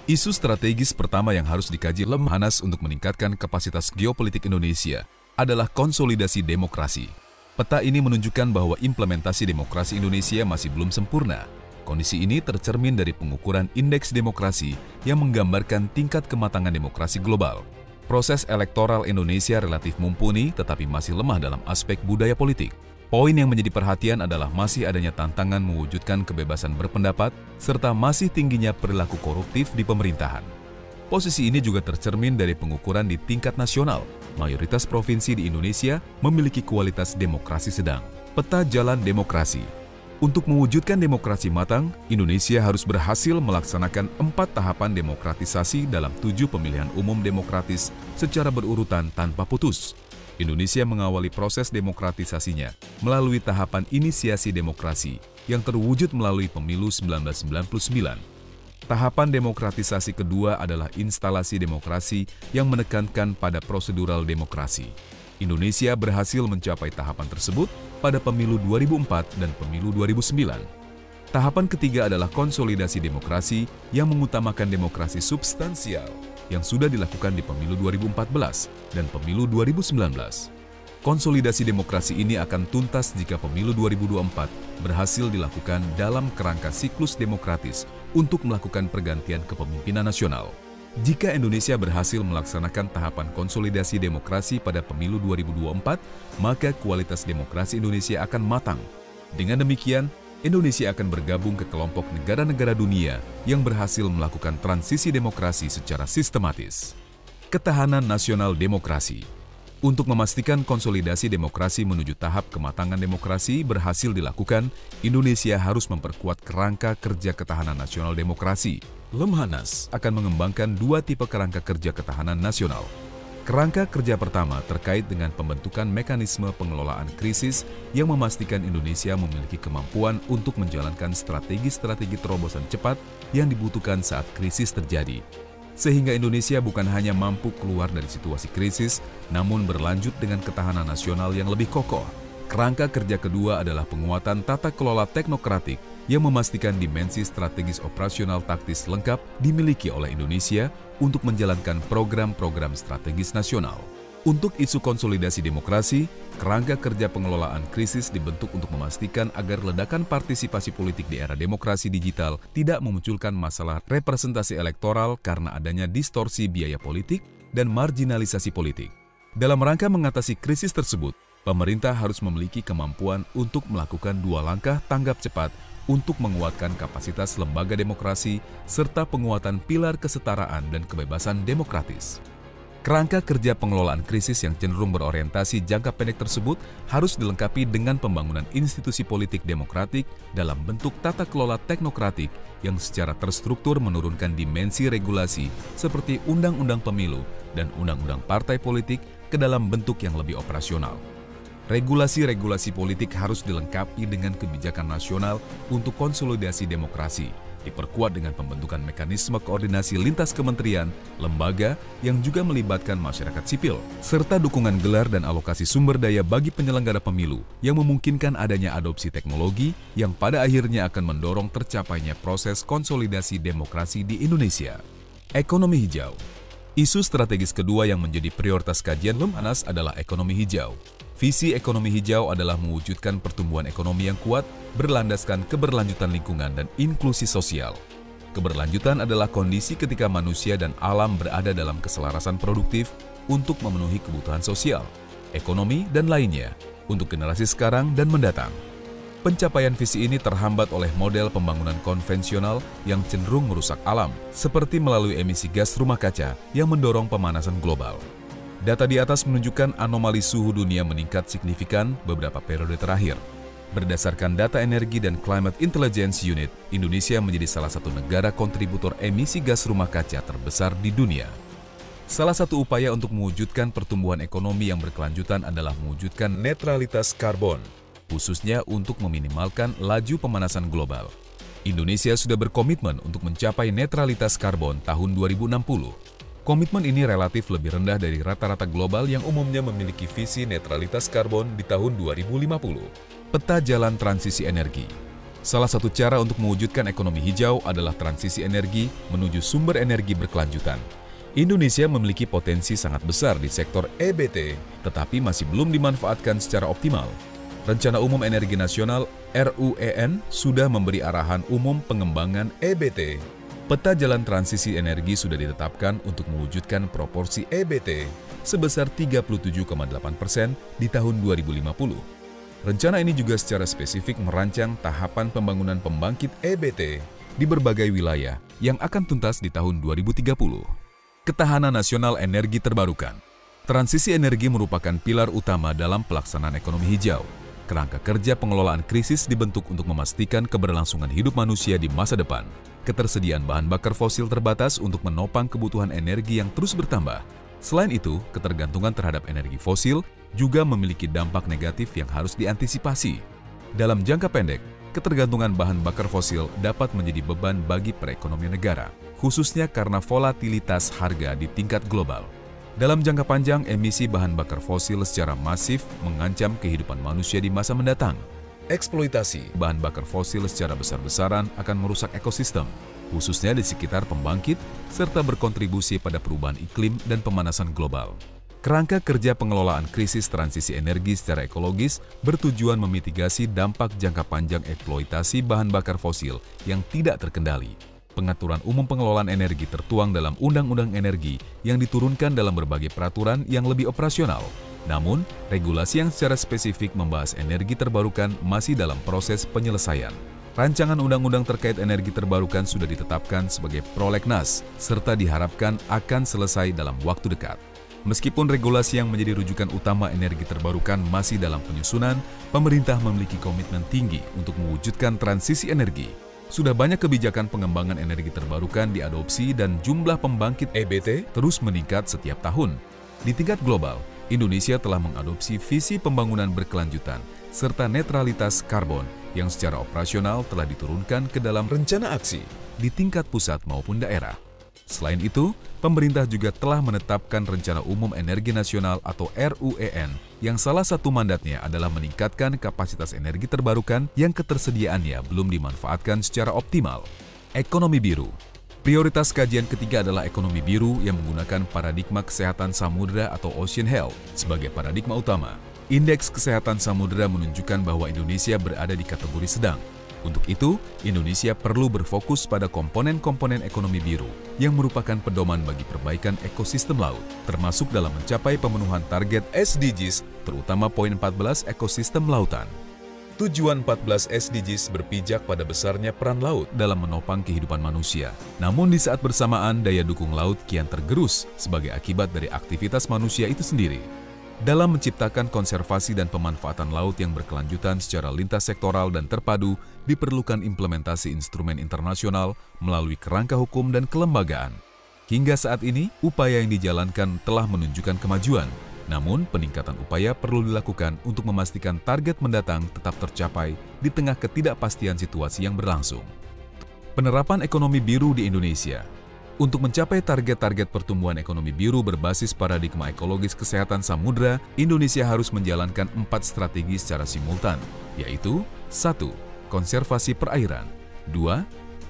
Isu strategis pertama yang harus dikaji Lemhanas untuk meningkatkan kapasitas geopolitik Indonesia adalah konsolidasi demokrasi. Peta ini menunjukkan bahwa implementasi demokrasi Indonesia masih belum sempurna. Kondisi ini tercermin dari pengukuran indeks demokrasi yang menggambarkan tingkat kematangan demokrasi global. Proses elektoral Indonesia relatif mumpuni tetapi masih lemah dalam aspek budaya politik. Poin yang menjadi perhatian adalah masih adanya tantangan mewujudkan kebebasan berpendapat serta masih tingginya perilaku koruptif di pemerintahan. Posisi ini juga tercermin dari pengukuran di tingkat nasional. Mayoritas provinsi di Indonesia memiliki kualitas demokrasi sedang. Peta jalan demokrasi. Untuk mewujudkan demokrasi matang, Indonesia harus berhasil melaksanakan 4 tahapan demokratisasi dalam 7 pemilihan umum demokratis secara berurutan tanpa putus. Indonesia mengawali proses demokratisasinya melalui tahapan inisiasi demokrasi yang terwujud melalui pemilu 1999. Tahapan demokratisasi kedua adalah instalasi demokrasi yang menekankan pada prosedural demokrasi. Indonesia berhasil mencapai tahapan tersebut pada pemilu 2004 dan pemilu 2009. Tahapan ketiga adalah konsolidasi demokrasi yang mengutamakan demokrasi substansial yang sudah dilakukan di pemilu 2014 dan pemilu 2019. Konsolidasi demokrasi ini akan tuntas jika pemilu 2024 berhasil dilakukan dalam kerangka siklus demokratis untuk melakukan pergantian kepemimpinan nasional. Jika Indonesia berhasil melaksanakan tahapan konsolidasi demokrasi pada pemilu 2024, maka kualitas demokrasi Indonesia akan matang. Dengan demikian, Indonesia akan bergabung ke kelompok negara-negara dunia yang berhasil melakukan transisi demokrasi secara sistematis. Ketahanan nasional demokrasi. Untuk memastikan konsolidasi demokrasi menuju tahap kematangan demokrasi berhasil dilakukan, Indonesia harus memperkuat kerangka kerja ketahanan nasional demokrasi. Lemhanas akan mengembangkan 2 tipe kerangka kerja ketahanan nasional. Kerangka kerja pertama terkait dengan pembentukan mekanisme pengelolaan krisis yang memastikan Indonesia memiliki kemampuan untuk menjalankan strategi-strategi terobosan cepat yang dibutuhkan saat krisis terjadi. Sehingga Indonesia bukan hanya mampu keluar dari situasi krisis, namun berlanjut dengan ketahanan nasional yang lebih kokoh. Kerangka kerja kedua adalah penguatan tata kelola teknokratik yang memastikan dimensi strategis operasional taktis lengkap dimiliki oleh Indonesia untuk menjalankan program-program strategis nasional. Untuk isu konsolidasi demokrasi, kerangka kerja pengelolaan krisis dibentuk untuk memastikan agar ledakan partisipasi politik di era demokrasi digital tidak memunculkan masalah representasi elektoral karena adanya distorsi biaya politik dan marginalisasi politik. Dalam rangka mengatasi krisis tersebut, pemerintah harus memiliki kemampuan untuk melakukan 2 langkah tanggap cepat untuk menguatkan kapasitas lembaga demokrasi serta penguatan pilar kesetaraan dan kebebasan demokratis. Kerangka kerja pengelolaan krisis yang cenderung berorientasi jangka pendek tersebut harus dilengkapi dengan pembangunan institusi politik demokratik dalam bentuk tata kelola teknokratik yang secara terstruktur menurunkan dimensi regulasi seperti undang-undang pemilu dan undang-undang partai politik ke dalam bentuk yang lebih operasional. Regulasi-regulasi politik harus dilengkapi dengan kebijakan nasional untuk konsolidasi demokrasi, diperkuat dengan pembentukan mekanisme koordinasi lintas kementerian, lembaga yang juga melibatkan masyarakat sipil, serta dukungan gelar dan alokasi sumber daya bagi penyelenggara pemilu yang memungkinkan adanya adopsi teknologi yang pada akhirnya akan mendorong tercapainya proses konsolidasi demokrasi di Indonesia. Ekonomi hijau. Isu strategis kedua yang menjadi prioritas kajian Lemhanas adalah ekonomi hijau. Visi ekonomi hijau adalah mewujudkan pertumbuhan ekonomi yang kuat, berlandaskan keberlanjutan lingkungan dan inklusi sosial. Keberlanjutan adalah kondisi ketika manusia dan alam berada dalam keselarasan produktif untuk memenuhi kebutuhan sosial, ekonomi, dan lainnya untuk generasi sekarang dan mendatang. Pencapaian visi ini terhambat oleh model pembangunan konvensional yang cenderung merusak alam, seperti melalui emisi gas rumah kaca yang mendorong pemanasan global. Data di atas menunjukkan anomali suhu dunia meningkat signifikan beberapa periode terakhir. Berdasarkan data Energi dan Climate Intelligence Unit, Indonesia menjadi salah satu negara kontributor emisi gas rumah kaca terbesar di dunia. Salah satu upaya untuk mewujudkan pertumbuhan ekonomi yang berkelanjutan adalah mewujudkan netralitas karbon, khususnya untuk meminimalkan laju pemanasan global. Indonesia sudah berkomitmen untuk mencapai netralitas karbon tahun 2060. Komitmen ini relatif lebih rendah dari rata-rata global yang umumnya memiliki visi netralitas karbon di tahun 2050. Peta jalan transisi energi. Salah satu cara untuk mewujudkan ekonomi hijau adalah transisi energi menuju sumber energi berkelanjutan. Indonesia memiliki potensi sangat besar di sektor EBT, tetapi masih belum dimanfaatkan secara optimal. Rencana Umum Energi Nasional (RUEN) sudah memberi arahan umum pengembangan EBT. Peta jalan transisi energi sudah ditetapkan untuk mewujudkan proporsi EBT sebesar 37,8% di tahun 2050. Rencana ini juga secara spesifik merancang tahapan pembangunan pembangkit EBT di berbagai wilayah yang akan tuntas di tahun 2030. Ketahanan nasional energi terbarukan. Transisi energi merupakan pilar utama dalam pelaksanaan ekonomi hijau. Kerangka kerja pengelolaan krisis dibentuk untuk memastikan keberlangsungan hidup manusia di masa depan. Ketersediaan bahan bakar fosil terbatas untuk menopang kebutuhan energi yang terus bertambah. Selain itu, ketergantungan terhadap energi fosil juga memiliki dampak negatif yang harus diantisipasi. Dalam jangka pendek, ketergantungan bahan bakar fosil dapat menjadi beban bagi perekonomian negara, khususnya karena volatilitas harga di tingkat global. Dalam jangka panjang, emisi bahan bakar fosil secara masif mengancam kehidupan manusia di masa mendatang. Eksploitasi bahan bakar fosil secara besar-besaran akan merusak ekosistem, khususnya di sekitar pembangkit, serta berkontribusi pada perubahan iklim dan pemanasan global. Kerangka kerja pengelolaan krisis transisi energi secara ekologis bertujuan memitigasi dampak jangka panjang eksploitasi bahan bakar fosil yang tidak terkendali. Pengaturan umum pengelolaan energi tertuang dalam Undang-Undang Energi yang diturunkan dalam berbagai peraturan yang lebih operasional. Namun, regulasi yang secara spesifik membahas energi terbarukan masih dalam proses penyelesaian. Rancangan undang-undang terkait energi terbarukan sudah ditetapkan sebagai prolegnas, serta diharapkan akan selesai dalam waktu dekat. Meskipun regulasi yang menjadi rujukan utama energi terbarukan masih dalam penyusunan, pemerintah memiliki komitmen tinggi untuk mewujudkan transisi energi. Sudah banyak kebijakan pengembangan energi terbarukan diadopsi dan jumlah pembangkit EBT terus meningkat setiap tahun. Di tingkat global, Indonesia telah mengadopsi visi pembangunan berkelanjutan serta netralitas karbon yang secara operasional telah diturunkan ke dalam rencana aksi di tingkat pusat maupun daerah. Selain itu, pemerintah juga telah menetapkan Rencana Umum Energi Nasional atau RUEN yang salah satu mandatnya adalah meningkatkan kapasitas energi terbarukan yang ketersediaannya belum dimanfaatkan secara optimal. Ekonomi biru. Prioritas kajian ketiga adalah ekonomi biru yang menggunakan paradigma kesehatan samudera atau Ocean Health sebagai paradigma utama. Indeks kesehatan samudera menunjukkan bahwa Indonesia berada di kategori sedang. Untuk itu, Indonesia perlu berfokus pada komponen-komponen ekonomi biru yang merupakan pedoman bagi perbaikan ekosistem laut, termasuk dalam mencapai pemenuhan target SDGs, terutama poin 14 ekosistem lautan. Tujuan 14 SDGs berpijak pada besarnya peran laut dalam menopang kehidupan manusia. Namun di saat bersamaan, daya dukung laut kian tergerus sebagai akibat dari aktivitas manusia itu sendiri. Dalam menciptakan konservasi dan pemanfaatan laut yang berkelanjutan secara lintas sektoral dan terpadu, diperlukan implementasi instrumen internasional melalui kerangka hukum dan kelembagaan. Hingga saat ini, upaya yang dijalankan telah menunjukkan kemajuan, Namun, peningkatan upaya perlu dilakukan untuk memastikan target mendatang tetap tercapai di tengah ketidakpastian situasi yang berlangsung. Penerapan ekonomi biru di Indonesia. Untuk mencapai target-target pertumbuhan ekonomi biru berbasis paradigma ekologis kesehatan samudra, Indonesia harus menjalankan 4 strategi secara simultan, yaitu 1. Konservasi perairan, 2.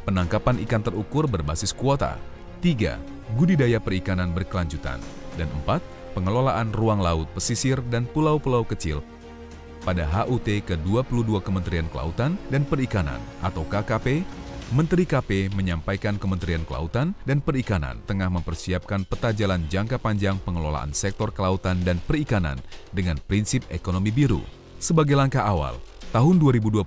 Penangkapan ikan terukur berbasis kuota, 3. Budidaya perikanan berkelanjutan, dan 4. Pengelolaan ruang laut, pesisir, dan pulau-pulau kecil pada HUT ke-22 Kementerian Kelautan dan Perikanan atau KKP. Menteri KP menyampaikan Kementerian Kelautan dan Perikanan tengah mempersiapkan peta jalan jangka panjang pengelolaan sektor kelautan dan perikanan dengan prinsip ekonomi biru. Sebagai langkah awal, tahun 2022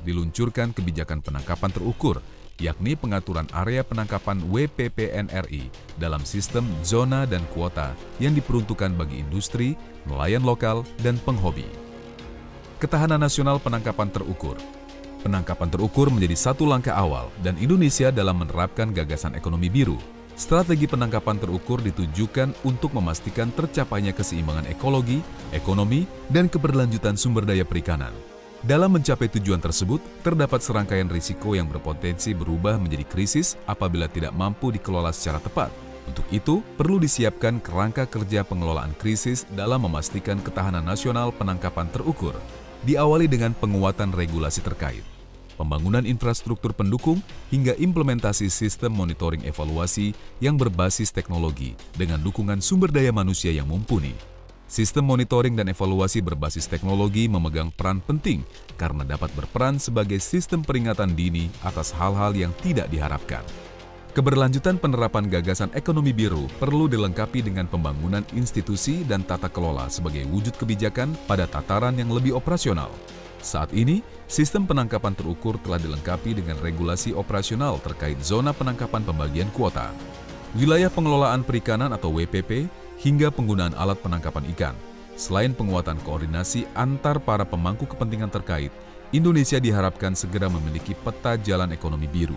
diluncurkan kebijakan penangkapan terukur, yakni pengaturan area penangkapan WPPNRI dalam sistem zona dan kuota yang diperuntukkan bagi industri, nelayan lokal, dan penghobi. Ketahanan nasional penangkapan terukur. Penangkapan terukur menjadi satu langkah awal dan Indonesia dalam menerapkan gagasan ekonomi biru. Strategi penangkapan terukur ditujukan untuk memastikan tercapainya keseimbangan ekologi, ekonomi, dan keberlanjutan sumber daya perikanan. Dalam mencapai tujuan tersebut, terdapat serangkaian risiko yang berpotensi berubah menjadi krisis apabila tidak mampu dikelola secara tepat. Untuk itu, perlu disiapkan kerangka kerja pengelolaan krisis dalam memastikan ketahanan nasional penangkapan terukur. Diawali dengan penguatan regulasi terkait, pembangunan infrastruktur pendukung, hingga implementasi sistem monitoring evaluasi yang berbasis teknologi dengan dukungan sumber daya manusia yang mumpuni. Sistem monitoring dan evaluasi berbasis teknologi memegang peran penting karena dapat berperan sebagai sistem peringatan dini atas hal-hal yang tidak diharapkan. Keberlanjutan penerapan gagasan ekonomi biru perlu dilengkapi dengan pembangunan institusi dan tata kelola sebagai wujud kebijakan pada tataran yang lebih operasional. Saat ini, sistem penangkapan terukur telah dilengkapi dengan regulasi operasional terkait zona penangkapan pembagian kuota, wilayah pengelolaan perikanan atau WPP, hingga penggunaan alat penangkapan ikan. Selain penguatan koordinasi antar para pemangku kepentingan terkait, Indonesia diharapkan segera memiliki peta jalan ekonomi biru.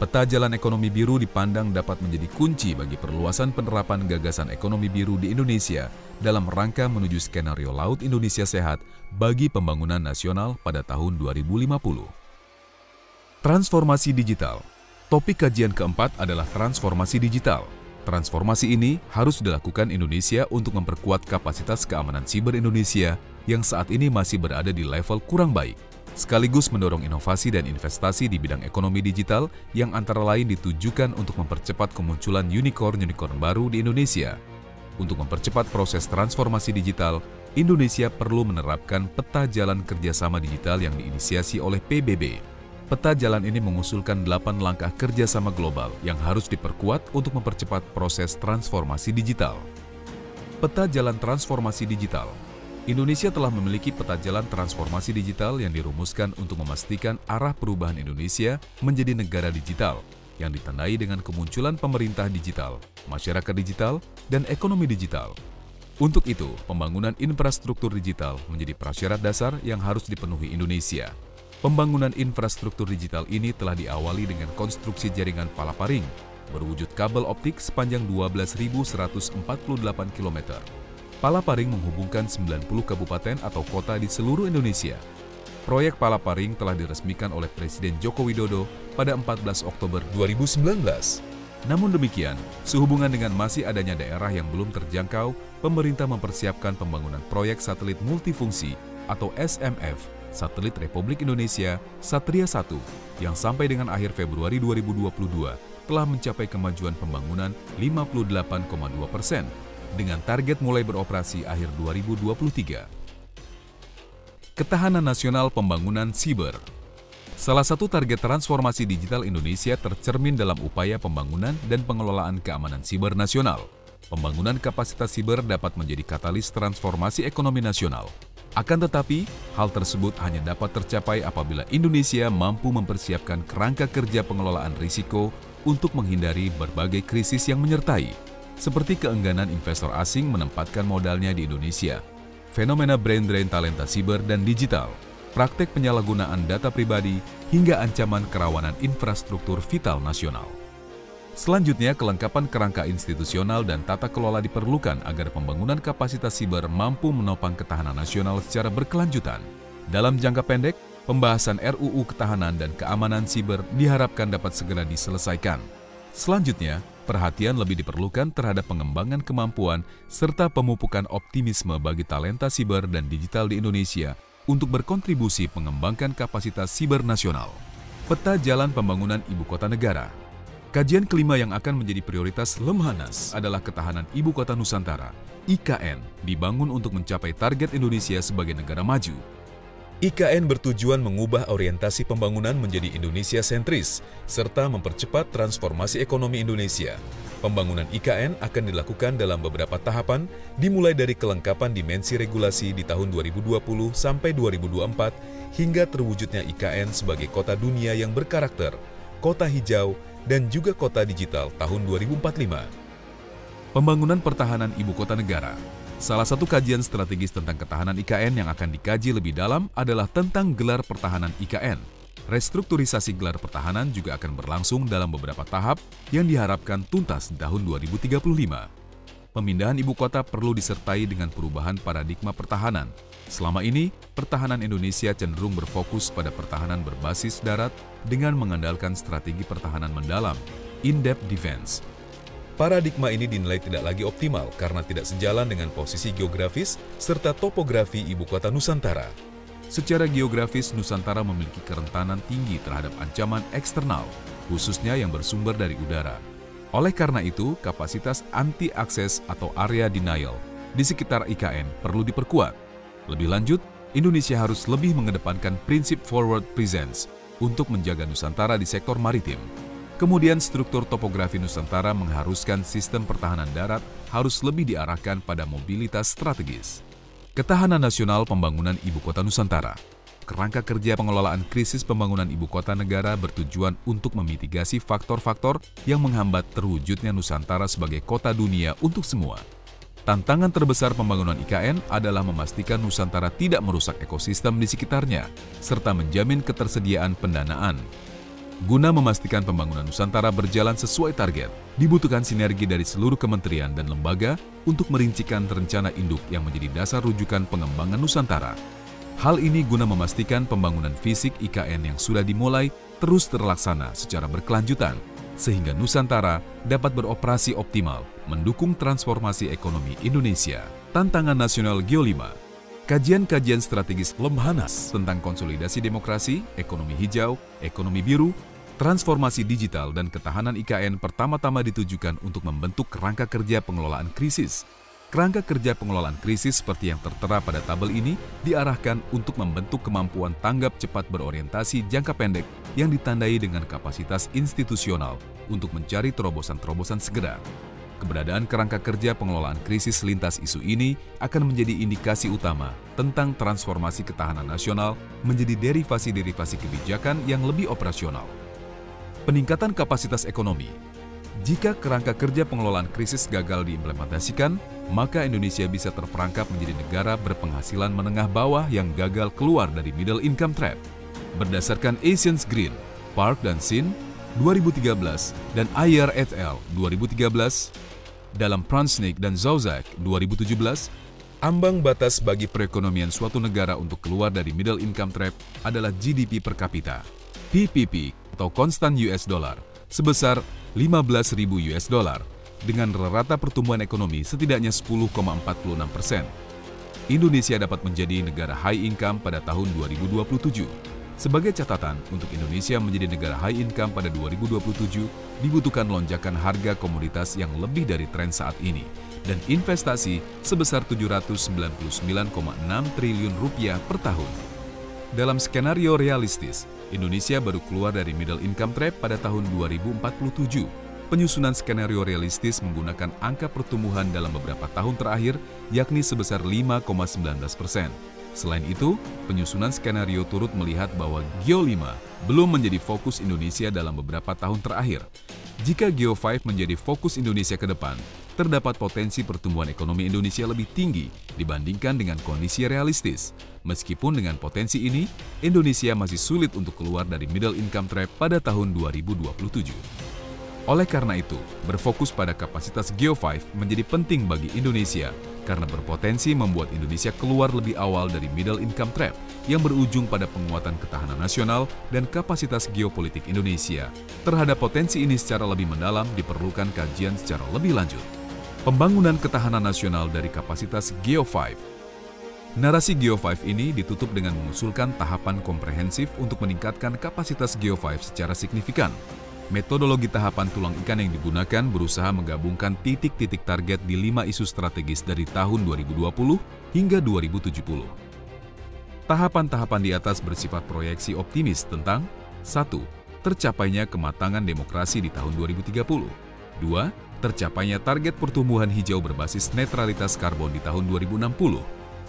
Peta jalan ekonomi biru dipandang dapat menjadi kunci bagi perluasan penerapan gagasan ekonomi biru di Indonesia dalam rangka menuju skenario Laut Indonesia Sehat bagi pembangunan nasional pada tahun 2050. Transformasi digital. Topik kajian keempat adalah transformasi digital. Transformasi ini harus dilakukan Indonesia untuk memperkuat kapasitas keamanan siber Indonesia yang saat ini masih berada di level kurang baik, sekaligus mendorong inovasi dan investasi di bidang ekonomi digital yang antara lain ditujukan untuk mempercepat kemunculan unicorn-unicorn baru di Indonesia. Untuk mempercepat proses transformasi digital, Indonesia perlu menerapkan peta jalan kerjasama digital yang diinisiasi oleh PBB. Peta jalan ini mengusulkan 8 langkah kerjasama global yang harus diperkuat untuk mempercepat proses transformasi digital. Peta jalan transformasi digital. Indonesia telah memiliki peta jalan transformasi digital yang dirumuskan untuk memastikan arah perubahan Indonesia menjadi negara digital yang ditandai dengan kemunculan pemerintah digital, masyarakat digital, dan ekonomi digital. Untuk itu, pembangunan infrastruktur digital menjadi prasyarat dasar yang harus dipenuhi Indonesia. Pembangunan infrastruktur digital ini telah diawali dengan konstruksi jaringan Palaparing, berwujud kabel optik sepanjang 12.148 km. Palaparing menghubungkan 90 kabupaten atau kota di seluruh Indonesia. Proyek Palaparing telah diresmikan oleh Presiden Joko Widodo pada 14 Oktober 2019. Namun demikian, sehubungan dengan masih adanya daerah yang belum terjangkau, pemerintah mempersiapkan pembangunan proyek satelit multifungsi atau SMF, Satelit Republik Indonesia Satria 1, yang sampai dengan akhir Februari 2022 telah mencapai kemajuan pembangunan 58,2% dengan target mulai beroperasi akhir 2023. Ketahanan nasional pembangunan siber. Salah satu target transformasi digital Indonesia tercermin dalam upaya pembangunan dan pengelolaan keamanan siber nasional. Pembangunan kapasitas siber dapat menjadi katalis transformasi ekonomi nasional. Akan tetapi, hal tersebut hanya dapat tercapai apabila Indonesia mampu mempersiapkan kerangka kerja pengelolaan risiko untuk menghindari berbagai krisis yang menyertai, seperti keengganan investor asing menempatkan modalnya di Indonesia, fenomena brain drain talenta siber dan digital, praktek penyalahgunaan data pribadi, hingga ancaman kerawanan infrastruktur vital nasional. Selanjutnya, kelengkapan kerangka institusional dan tata kelola diperlukan agar pembangunan kapasitas siber mampu menopang ketahanan nasional secara berkelanjutan. Dalam jangka pendek, pembahasan RUU Ketahanan dan Keamanan Siber diharapkan dapat segera diselesaikan. Selanjutnya, perhatian lebih diperlukan terhadap pengembangan kemampuan serta pemupukan optimisme bagi talenta siber dan digital di Indonesia untuk berkontribusi mengembangkan kapasitas siber nasional. Peta jalan pembangunan ibu kota negara. Kajian kelima yang akan menjadi prioritas Lemhanas adalah ketahanan ibu kota Nusantara, IKN, dibangun untuk mencapai target Indonesia sebagai negara maju. IKN bertujuan mengubah orientasi pembangunan menjadi Indonesia sentris, serta mempercepat transformasi ekonomi Indonesia. Pembangunan IKN akan dilakukan dalam beberapa tahapan, dimulai dari kelengkapan dimensi regulasi di tahun 2020 sampai 2024, hingga terwujudnya IKN sebagai kota dunia yang berkarakter, kota hijau, dan juga kota digital tahun 2045. Pembangunan pertahanan ibu kota negara. Salah satu kajian strategis tentang ketahanan IKN yang akan dikaji lebih dalam adalah tentang gelar pertahanan IKN. Restrukturisasi gelar pertahanan juga akan berlangsung dalam beberapa tahap yang diharapkan tuntas di tahun 2035. Pemindahan ibu kota perlu disertai dengan perubahan paradigma pertahanan. Selama ini, pertahanan Indonesia cenderung berfokus pada pertahanan berbasis darat dengan mengandalkan strategi pertahanan mendalam, in-depth defense. Paradigma ini dinilai tidak lagi optimal karena tidak sejalan dengan posisi geografis serta topografi ibu kota Nusantara. Secara geografis, Nusantara memiliki kerentanan tinggi terhadap ancaman eksternal, khususnya yang bersumber dari udara. Oleh karena itu, kapasitas anti-akses atau area denial di sekitar IKN perlu diperkuat. Lebih lanjut, Indonesia harus lebih mengedepankan prinsip forward presence untuk menjaga Nusantara di sektor maritim. Kemudian, struktur topografi Nusantara mengharuskan sistem pertahanan darat harus lebih diarahkan pada mobilitas strategis. Ketahanan nasional pembangunan ibu kota Nusantara. Kerangka kerja pengelolaan krisis pembangunan ibu kota negara bertujuan untuk memitigasi faktor-faktor yang menghambat terwujudnya Nusantara sebagai kota dunia untuk semua. Tantangan terbesar pembangunan IKN adalah memastikan Nusantara tidak merusak ekosistem di sekitarnya, serta menjamin ketersediaan pendanaan. Guna memastikan pembangunan Nusantara berjalan sesuai target, dibutuhkan sinergi dari seluruh kementerian dan lembaga untuk merincikan rencana induk yang menjadi dasar rujukan pengembangan Nusantara. Hal ini guna memastikan pembangunan fisik IKN yang sudah dimulai terus terlaksana secara berkelanjutan, sehingga Nusantara dapat beroperasi optimal, mendukung transformasi ekonomi Indonesia. Tantangan Nasional Geo5. Kajian-kajian strategis Lemhanas tentang konsolidasi demokrasi, ekonomi hijau, ekonomi biru, transformasi digital, dan ketahanan IKN pertama-tama ditujukan untuk membentuk kerangka kerja pengelolaan krisis. Kerangka kerja pengelolaan krisis seperti yang tertera pada tabel ini diarahkan untuk membentuk kemampuan tanggap cepat berorientasi jangka pendek yang ditandai dengan kapasitas institusional untuk mencari terobosan-terobosan segera. Keberadaan kerangka kerja pengelolaan krisis lintas isu ini akan menjadi indikasi utama tentang transformasi ketahanan nasional menjadi derivasi-derivasi kebijakan yang lebih operasional. Peningkatan kapasitas ekonomi. Jika kerangka kerja pengelolaan krisis gagal diimplementasikan, maka Indonesia bisa terperangkap menjadi negara berpenghasilan menengah bawah yang gagal keluar dari middle income trap. Berdasarkan Asians Green, Park dan Sin 2013 dan Ayer et al. 2013, dalam Pransnik dan Zauzak 2017, ambang batas bagi perekonomian suatu negara untuk keluar dari middle income trap adalah GDP per kapita, PPP atau Constant US Dollar, sebesar 15.000 US dollar dengan rata pertumbuhan ekonomi setidaknya 10,46%. Indonesia dapat menjadi negara high income pada tahun 2027. Sebagai catatan, untuk Indonesia menjadi negara high income pada 2027 dibutuhkan lonjakan harga komoditas yang lebih dari tren saat ini dan investasi sebesar 799,6 triliun rupiah per tahun. Dalam skenario realistis, Indonesia baru keluar dari middle income trap pada tahun 2047. Penyusunan skenario realistis menggunakan angka pertumbuhan dalam beberapa tahun terakhir, yakni sebesar 5,19%. Selain itu, penyusunan skenario turut melihat bahwa Geo5 belum menjadi fokus Indonesia dalam beberapa tahun terakhir. Jika Geo5 menjadi fokus Indonesia ke depan, terdapat potensi pertumbuhan ekonomi Indonesia lebih tinggi dibandingkan dengan kondisi realistis. Meskipun dengan potensi ini, Indonesia masih sulit untuk keluar dari middle income trap pada tahun 2027. Oleh karena itu, berfokus pada kapasitas Geo5 menjadi penting bagi Indonesia karena berpotensi membuat Indonesia keluar lebih awal dari middle income trap yang berujung pada penguatan ketahanan nasional dan kapasitas geopolitik Indonesia. Terhadap potensi ini secara lebih mendalam diperlukan kajian secara lebih lanjut. Pembangunan ketahanan nasional dari kapasitas Geo5. Narasi Geo5 ini ditutup dengan mengusulkan tahapan komprehensif untuk meningkatkan kapasitas Geo5 secara signifikan. Metodologi tahapan tulang ikan yang digunakan berusaha menggabungkan titik-titik target di 5 isu strategis dari tahun 2020 hingga 2070. Tahapan-tahapan di atas bersifat proyeksi optimis tentang 1. Tercapainya kematangan demokrasi di tahun 2030. 2. Tercapainya target pertumbuhan hijau berbasis netralitas karbon di tahun 2060.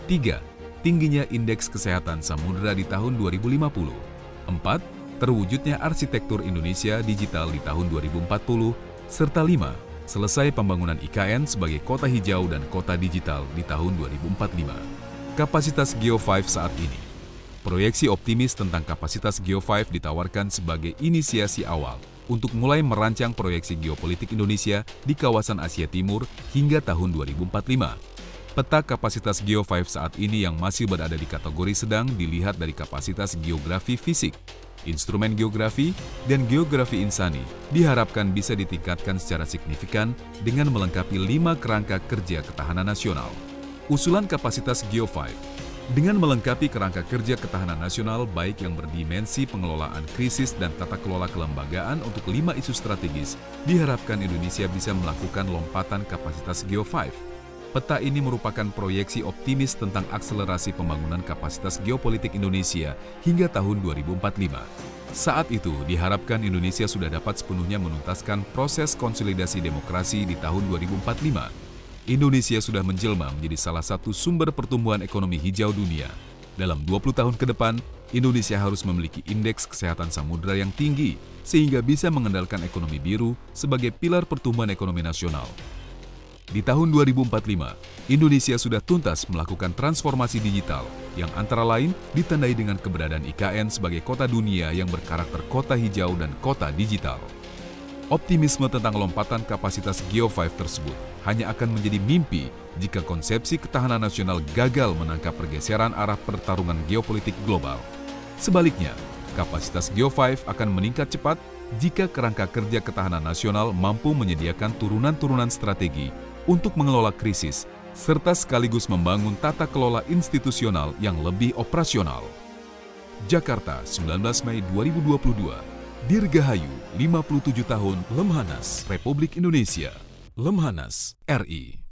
3. Tingginya indeks kesehatan samudera di tahun 2050. 4. Terwujudnya arsitektur Indonesia digital di tahun 2040, serta 5. Selesai pembangunan IKN sebagai kota hijau dan kota digital di tahun 2045. Kapasitas Geo5 saat ini. Proyeksi optimis tentang kapasitas Geo5 ditawarkan sebagai inisiasi awal untuk mulai merancang proyeksi geopolitik Indonesia di kawasan Asia Timur hingga tahun 2045. Peta kapasitas Geo5 saat ini yang masih berada di kategori sedang dilihat dari kapasitas geografi fisik, instrumen geografi, dan geografi insani diharapkan bisa ditingkatkan secara signifikan dengan melengkapi 5 kerangka kerja ketahanan nasional. Usulan kapasitas Geo5 dengan melengkapi kerangka kerja ketahanan nasional baik yang berdimensi pengelolaan krisis dan tata kelola kelembagaan untuk 5 isu strategis, diharapkan Indonesia bisa melakukan lompatan kapasitas Geo5. Peta ini merupakan proyeksi optimis tentang akselerasi pembangunan kapasitas geopolitik Indonesia hingga tahun 2045. Saat itu, diharapkan Indonesia sudah dapat sepenuhnya menuntaskan proses konsolidasi demokrasi di tahun 2045. Indonesia sudah menjelma menjadi salah satu sumber pertumbuhan ekonomi hijau dunia. Dalam 20 tahun ke depan, Indonesia harus memiliki indeks kesehatan samudera yang tinggi sehingga bisa mengendalikan ekonomi biru sebagai pilar pertumbuhan ekonomi nasional. Di tahun 2045, Indonesia sudah tuntas melakukan transformasi digital yang antara lain ditandai dengan keberadaan IKN sebagai kota dunia yang berkarakter kota hijau dan kota digital. Optimisme tentang lompatan kapasitas Geo5 tersebut hanya akan menjadi mimpi jika konsepsi ketahanan nasional gagal menangkap pergeseran arah pertarungan geopolitik global. Sebaliknya, kapasitas Geo5 akan meningkat cepat jika kerangka kerja ketahanan nasional mampu menyediakan turunan-turunan strategi untuk mengelola krisis, serta sekaligus membangun tata kelola institusional yang lebih operasional. Jakarta, 19 Mei 2022. Dirgahayu, 57 tahun Lemhanas, Republik Indonesia. Lemhanas, RI.